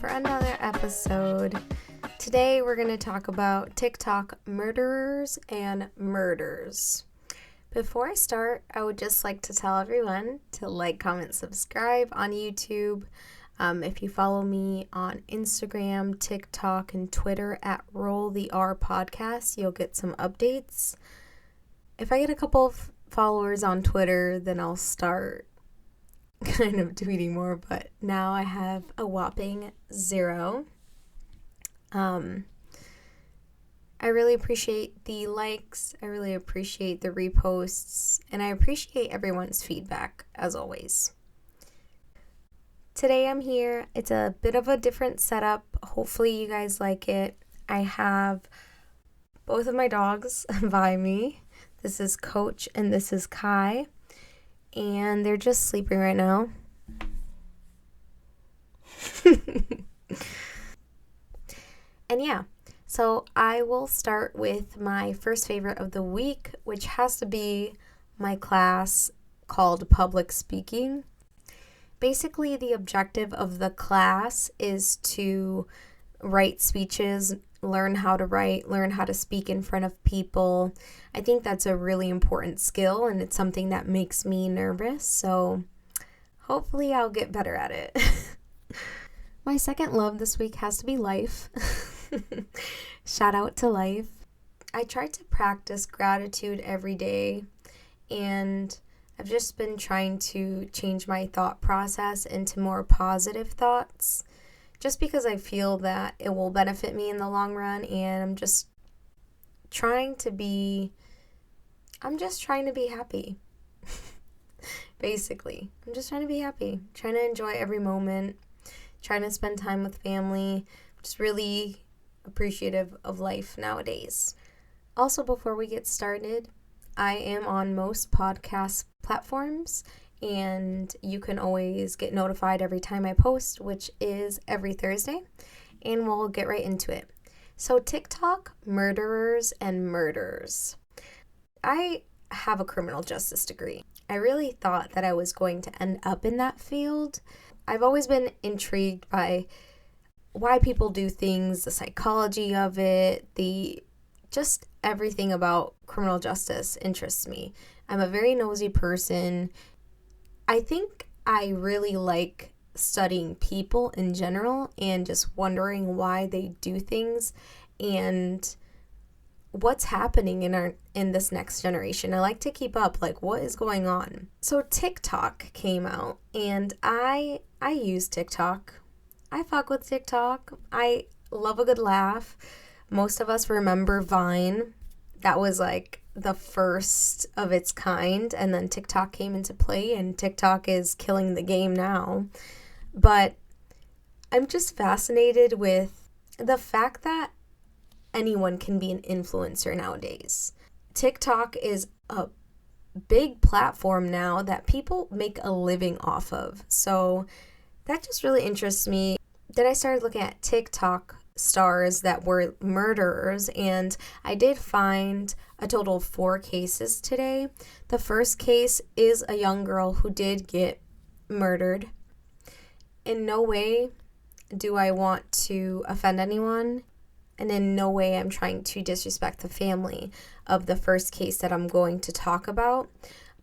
for another episode. Today we're going to talk about TikTok murderers and murders. Before I start, I would just like to tell everyone to like, comment, subscribe on YouTube. If you follow me on Instagram, TikTok, and Twitter at Roll the R Podcast, you'll get some updates. If I get a couple of followers on Twitter, then I'll start kind of tweeting more, but now I have a whopping 0. I really appreciate the likes, I really appreciate the reposts, and I appreciate everyone's feedback, as always. Today I'm here. It's a bit of a different setup. Hopefully you guys like it. I have both of my dogs by me. This is Coach and this is Kai. And they're just sleeping right now. And yeah, so I will start with my first favorite of the week, which has to be my class called Public Speaking. Basically, the objective of the class is to write speeches, learn how to write, learn how to speak in front of people. I think that's a really important skill, and it's something that makes me nervous, so hopefully I'll get better at it. My second love this week has to be life. Shout out to life. I try to practice gratitude every day, and I've just been trying to change my thought process into more positive thoughts, just because I feel that it will benefit me in the long run, and I'm just trying to be happy. Basically, I'm just trying to be happy, trying to enjoy every moment, trying to spend time with family, just really appreciative of life nowadays. Also, before we get started, I am on most podcast platforms, and you can always get notified every time I post, which is every Thursday, and we'll get right into it. So TikTok murderers and murders. I have a criminal justice degree. I really thought that I was going to end up in that field. I've always been intrigued by why people do things, the psychology of it, just everything about criminal justice interests me. I'm a very nosy person. I think I really like studying people in general and just wondering why they do things and what's happening in this next generation. I like to keep up, like, what is going on. So TikTok came out, and I use TikTok. I fuck with TikTok. I love a good laugh. Most of us remember Vine. That was like the first of its kind, and then TikTok came into play, and TikTok is killing the game now. But I'm just fascinated with the fact that anyone can be an influencer nowadays. TikTok is a big platform now that people make a living off of. So that just really interests me. Then I started looking at TikTok stars that were murderers, and I did find a total of 4 cases today. The first case is a young girl who did get murdered. In no way do I want to offend anyone, and in no way I'm trying to disrespect the family of the first case that I'm going to talk about.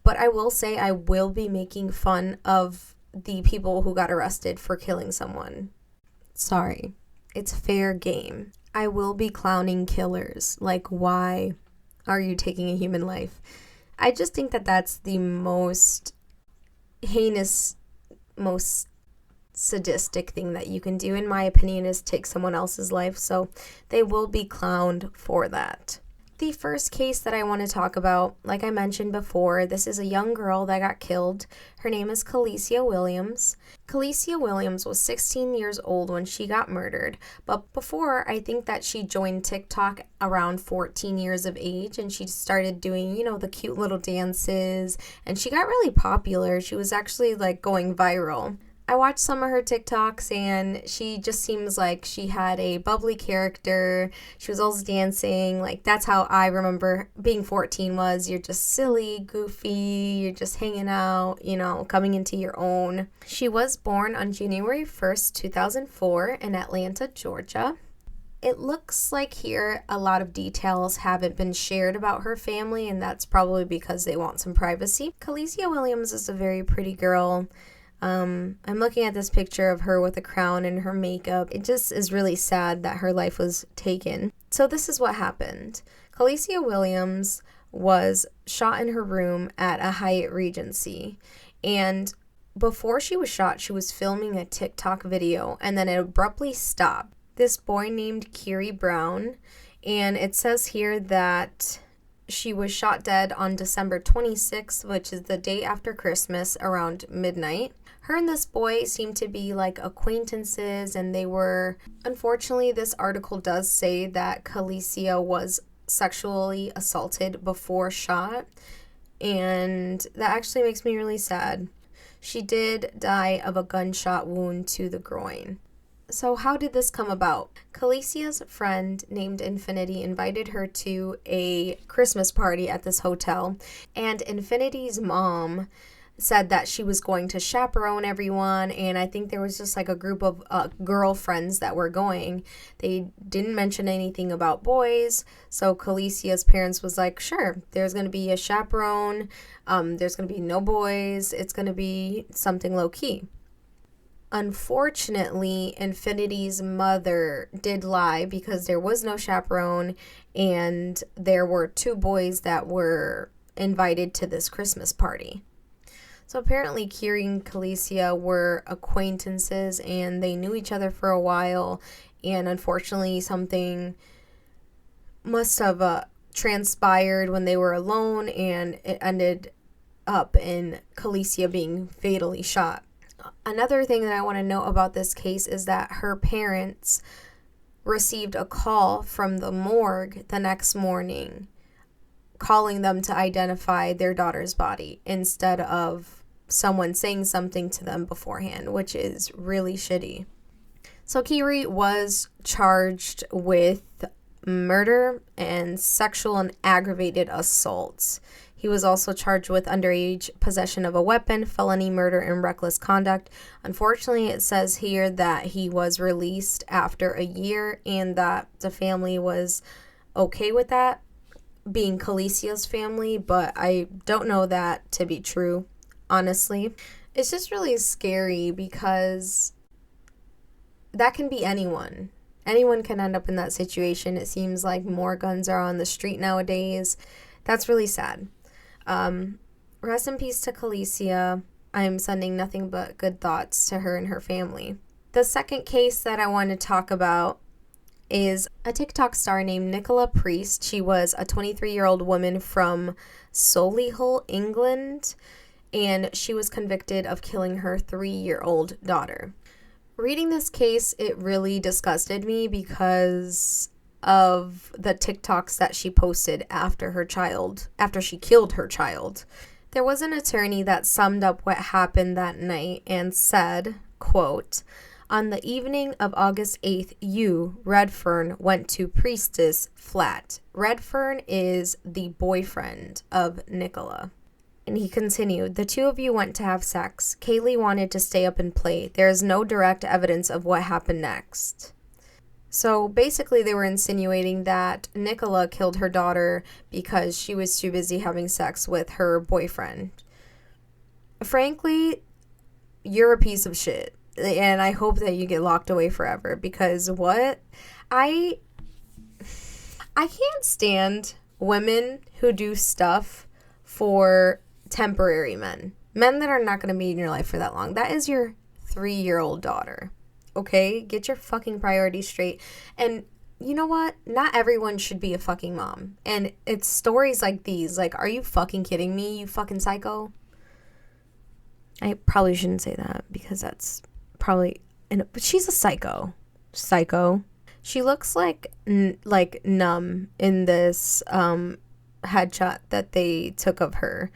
But I will say I will be making fun of the people who got arrested for killing someone. Sorry. It's fair game. I will be clowning killers. Like, why are you taking a human life? I just think that that's the most heinous, most sadistic thing that you can do, in my opinion, is take someone else's life. So they will be clowned for that. The first case that I want to talk about, like I mentioned before, this is a young girl that got killed. Her name is Kalicia Williams. Kalicia Williams was 16 years old when she got murdered, but before, I think that she joined TikTok around 14 years of age, and she started doing, the cute little dances, and she got really popular. She was actually, going viral. I watched some of her TikToks and she just seems like she had a bubbly character. She was always dancing. Like, that's how I remember being 14 was. You're just silly, goofy, you're just hanging out, coming into your own. She was born on January 1st, 2004 in Atlanta, Georgia. It looks like here a lot of details haven't been shared about her family, and that's probably because they want some privacy. Khaleesi Williams is a very pretty girl. I'm looking at this picture of her with a crown and her makeup. It just is really sad that her life was taken. So this is what happened. Khaleesi Williams was shot in her room at a Hyatt Regency. And before she was shot, she was filming a TikTok video and then it abruptly stopped. This boy named Kiri Brown, and it says here that she was shot dead on December 26th, which is the day after Christmas, around midnight. Her and this boy seemed to be like acquaintances, and they were, unfortunately, this article does say that Khaleesi was sexually assaulted before shot, and that actually makes me really sad. She did die of a gunshot wound to the groin. So how did this come about? Khaleesi's friend named Infinity invited her to a Christmas party at this hotel, and Infinity's mom said that she was going to chaperone everyone, and I think there was just like a group of girlfriends that were going. They didn't mention anything about boys, so Khaleesi's parents was like, sure, there's going to be a chaperone, there's going to be no boys, it's going to be something low-key. Unfortunately, Infinity's mother did lie because there was no chaperone and there were 2 boys that were invited to this Christmas party. So apparently Kiri and Khaleesi were acquaintances and they knew each other for a while, and unfortunately something must have transpired when they were alone, and it ended up in Khaleesi being fatally shot. Another thing that I want to note about this case is that her parents received a call from the morgue the next morning calling them to identify their daughter's body instead of someone saying something to them beforehand, which is really shitty. So Kiri was charged with murder and sexual and aggravated assaults. He was also charged with underage possession of a weapon, felony murder, and reckless conduct. Unfortunately, it says here that he was released after a year and that the family was okay with that, being Khaleesi's family, but I don't know that to be true, honestly. It's just really scary because that can be anyone. Anyone can end up in that situation. It seems like more guns are on the street nowadays. That's really sad. Rest in peace to Khaleesi. I'm sending nothing but good thoughts to her and her family. The second case that I want to talk about is a TikTok star named Nicola Priest. She was a 23-year-old woman from Solihull, England, and she was convicted of killing her 3-year-old daughter. Reading this case, it really disgusted me because of the TikToks that she posted after she killed her child. There was an attorney that summed up what happened that night and said, quote, "On the evening of August 8th, you, Redfern, went to Priestess' flat. Redfern is the boyfriend of Nicola." And he continued, "The 2 of you went to have sex. Kaylee wanted to stay up and play. There is no direct evidence of what happened next." So basically they were insinuating that Nicola killed her daughter because she was too busy having sex with her boyfriend. Frankly, you're a piece of shit. And I hope that you get locked away forever because what? I can't stand women who do stuff for temporary men. Men that are not going to be in your life for that long. That is your 3-year-old daughter. Okay, get your fucking priorities straight. And you know what? Not everyone should be a fucking mom. And it's stories like these. Like, are you fucking kidding me, you fucking psycho? I probably shouldn't say that because that's probably... But she's a psycho. Psycho. She looks like numb in this headshot that they took of her.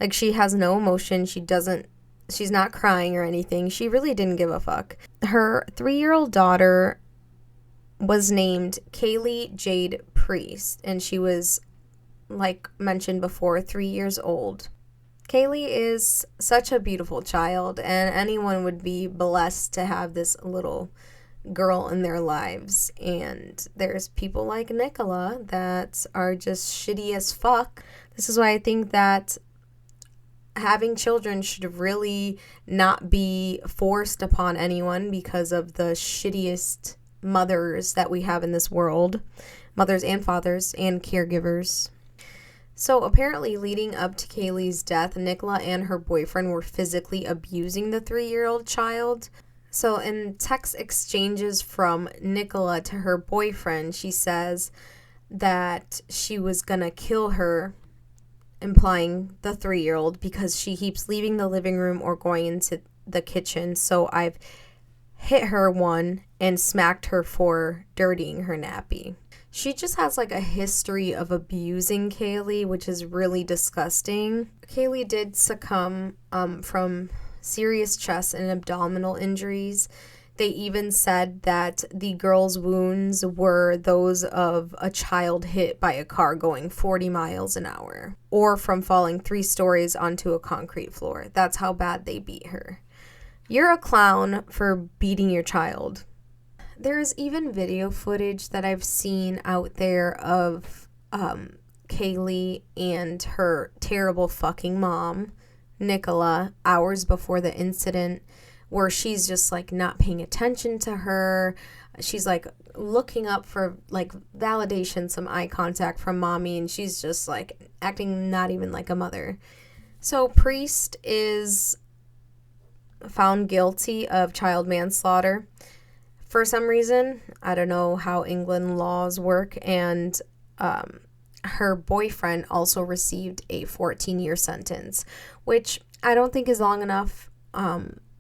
Like, she has no emotion. She doesn't She's not crying or anything. She really didn't give a fuck. Her 3-year-old daughter was named Kaylee Jade Priest, and she was, like mentioned before, 3 years old. Kaylee is such a beautiful child, and anyone would be blessed to have this little girl in their lives. And there's people like Nicola that are just shitty as fuck. This is why I think that having children should really not be forced upon anyone because of the shittiest mothers that we have in this world. Mothers and fathers and caregivers. So apparently leading up to Kaylee's death, Nicola and her boyfriend were physically abusing the 3-year-old child. So in text exchanges from Nicola to her boyfriend, she says that she was gonna kill her, implying the 3-year-old, because she keeps leaving the living room or going into the kitchen. So I've hit her one and smacked her for dirtying her nappy. She just has like a history of abusing Kaylee, which is really disgusting. Kaylee did succumb from serious chest and abdominal injuries. They even said that the girl's wounds were those of a child hit by a car going 40 miles an hour or from falling 3 stories onto a concrete floor. That's how bad they beat her. You're a clown for beating your child. There is even video footage that I've seen out there of Kaylee and her terrible fucking mom, Nicola, hours before the incident, where she's just like not paying attention to her. She's like looking up for like validation, some eye contact from mommy, and she's just like acting not even like a mother. So Priest is found guilty of child manslaughter. For some reason, I don't know how England laws work, and her boyfriend also received a 14-year sentence, which I don't think is long enough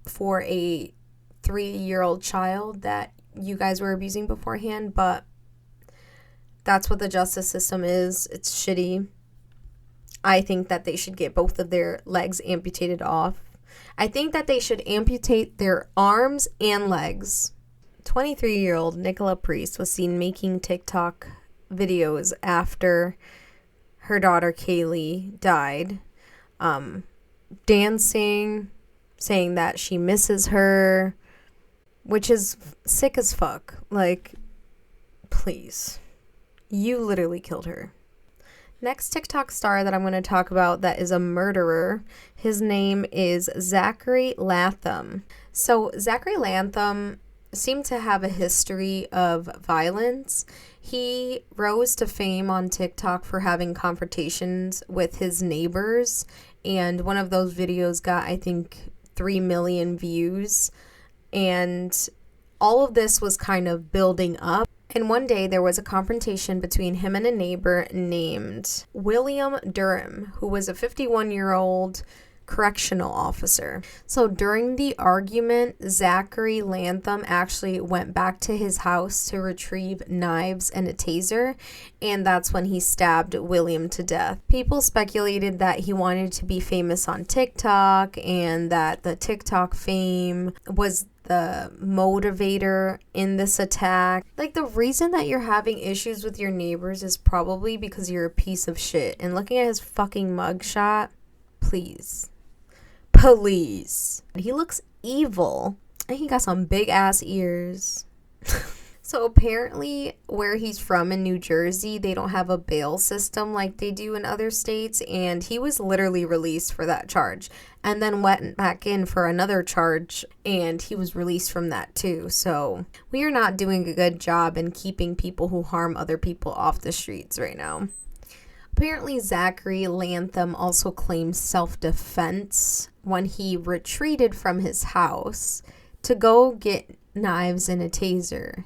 for a 3-year-old child that you guys were abusing beforehand, but that's what the justice system is. It's shitty. I think that they should get both of their legs amputated off. I think that they should amputate their arms and legs. 23-year-old Nicola Priest was seen making TikTok videos after her daughter Kaylee died, dancing, saying that she misses her, which is sick as fuck. Like, please. You literally killed her. Next TikTok star that I'm going to talk about that is a murderer, his name is Zachary Latham. So Zachary Latham seemed to have a history of violence. He rose to fame on TikTok for having confrontations with his neighbors, and one of those videos got, I think, 3 million views, and all of this was kind of building up. And one day there was a confrontation between him and a neighbor named William Durham, who was a 51-year-old correctional officer. So during the argument, Zachary Latham actually went back to his house to retrieve knives and a taser, and that's when he stabbed William to death. People speculated that he wanted to be famous on TikTok and that the TikTok fame was the motivator in this attack. Like, the reason that you're having issues with your neighbors is probably because you're a piece of shit. And looking at his fucking mugshot, please. He looks evil. And he got some big ass ears. So apparently where he's from in New Jersey, they don't have a bail system like they do in other states. And he was literally released for that charge. And then went back in for another charge. And he was released from that too. So we are not doing a good job in keeping people who harm other people off the streets right now. Apparently, Zachary Latham also claims self-defense when he retreated from his house to go get knives and a taser.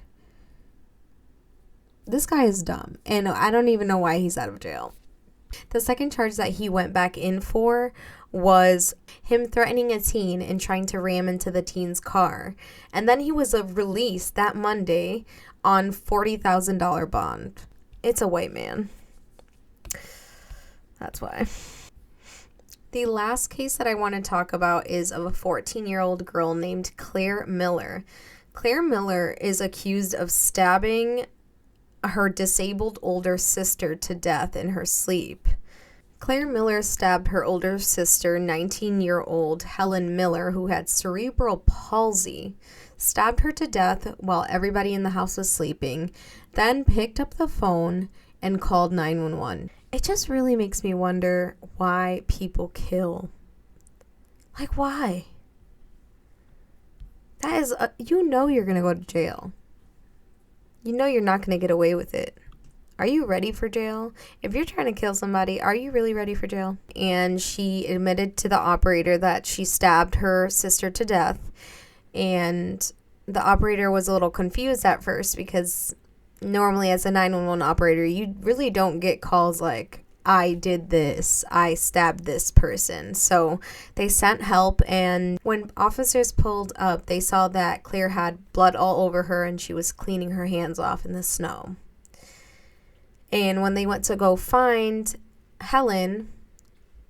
This guy is dumb, and I don't even know why he's out of jail. The second charge that he went back in for was him threatening a teen and trying to ram into the teen's car. And then he was released that Monday on $40,000 bond. It's a white man. That's why. The last case that I want to talk about is of a 14-year-old girl named Claire Miller. Claire Miller is accused of stabbing her disabled older sister to death in her sleep. Claire Miller stabbed her older sister, 19-year-old Helen Miller, who had cerebral palsy, stabbed her to death while everybody in the house was sleeping, then picked up the phone and called 911. It just really makes me wonder why people kill. Like, why? That is, you're going to go to jail. You know you're not going to get away with it. Are you ready for jail? If you're trying to kill somebody, are you really ready for jail? And she admitted to the operator that she stabbed her sister to death. And the operator was a little confused at first because normally as a 911 operator, you really don't get calls like, I did this, I stabbed this person. So they sent help, and when officers pulled up, they saw that Claire had blood all over her and she was cleaning her hands off in the snow. And when they went to go find Helen,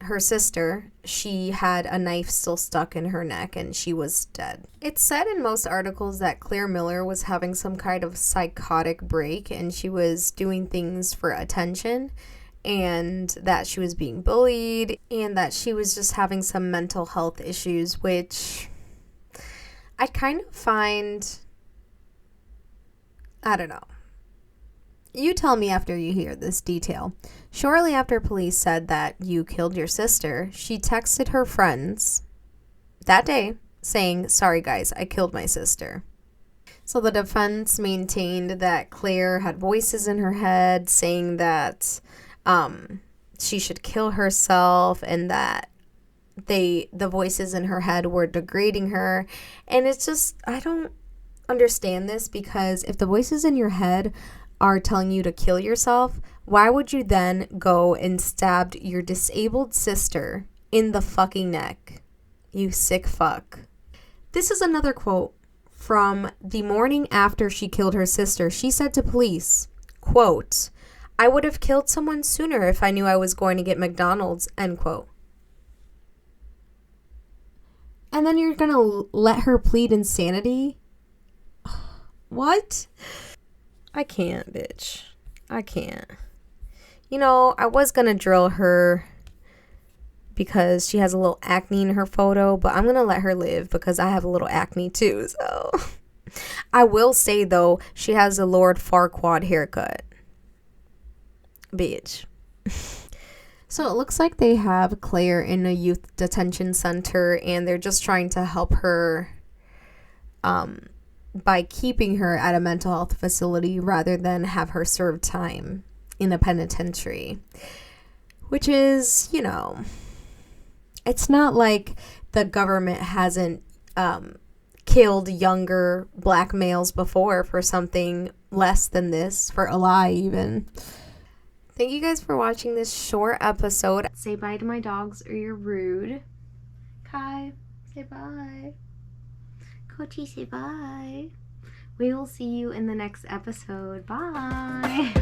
her sister, she had a knife still stuck in her neck and she was dead. It's said in most articles that Claire Miller was having some kind of psychotic break and she was doing things for attention, and that she was being bullied, and that she was just having some mental health issues, which I kind of find, I don't know. You tell me after you hear this detail. Shortly after police said that you killed your sister, she texted her friends that day saying, "Sorry guys, I killed my sister." So the defense maintained that Claire had voices in her head saying that she should kill herself, and that the voices in her head were degrading her. And it's just, I don't understand this, because if the voices in your head are telling you to kill yourself, why would you then go and stab your disabled sister in the fucking neck? You sick fuck. This is another quote from the morning after she killed her sister. She said to police, quote, "I would have killed someone sooner if I knew I was going to get McDonald's," end quote. And then you're going to let her plead insanity? What? I can't, bitch. I can't. You know, I was going to drill her because she has a little acne in her photo, but I'm going to let her live because I have a little acne too, so. I will say, though, she has a Lord Farquaad haircut. Bitch. So it looks like they have Claire in a youth detention center, and they're just trying to help her by keeping her at a mental health facility rather than have her serve time in a penitentiary, which is, you know, it's not like the government hasn't killed younger black males before for something less than this, for a lie even. Thank you guys for watching this short episode. Say bye to my dogs or you're rude. Kai, say bye. Kochi, say bye. We will see you in the next episode. Bye.